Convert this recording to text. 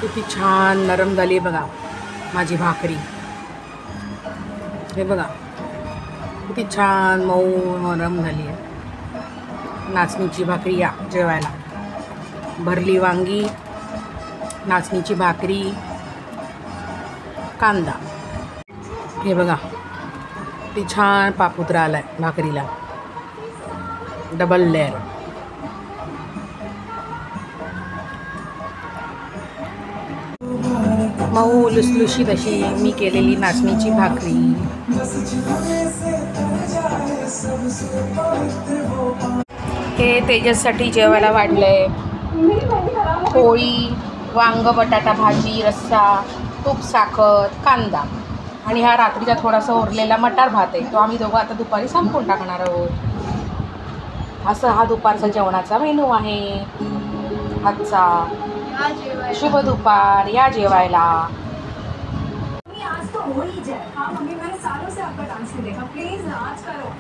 किती छान नरम झाली बघा माझी भाकरी। हे बघा किती छान मऊ नरम झाली आहे। नाचणीची भाकरी या जेवायला। भरली वांगी, नाचणीची भाकरी, कांदा। हे बघा किती छान पापुत्रा आलाय भाकरीला, डबल लेअर। मऊ लुसलुशीत अशी मी केलेली नाचणीची भाकरी। हे तेजससाठी जेवायला वाढलंय। पोळी, वांग बटाटा भाजी, रस्सा, तूप साखर, कांदा आणि हा रात्रीचा थोडासा उरलेला मटार भात आहे, तो आम्ही दोघं आता दुपारी संपवून टाकणार आहोत। असं हा दुपारचा जेवणाचा मेनू आहे आजचा। शुभ दुपार, या जेवायला। आज तो हो ही जाए। हाँ मम्मी, मैंने सालों से आपका डांस नहीं देखा, प्लीज आज करो।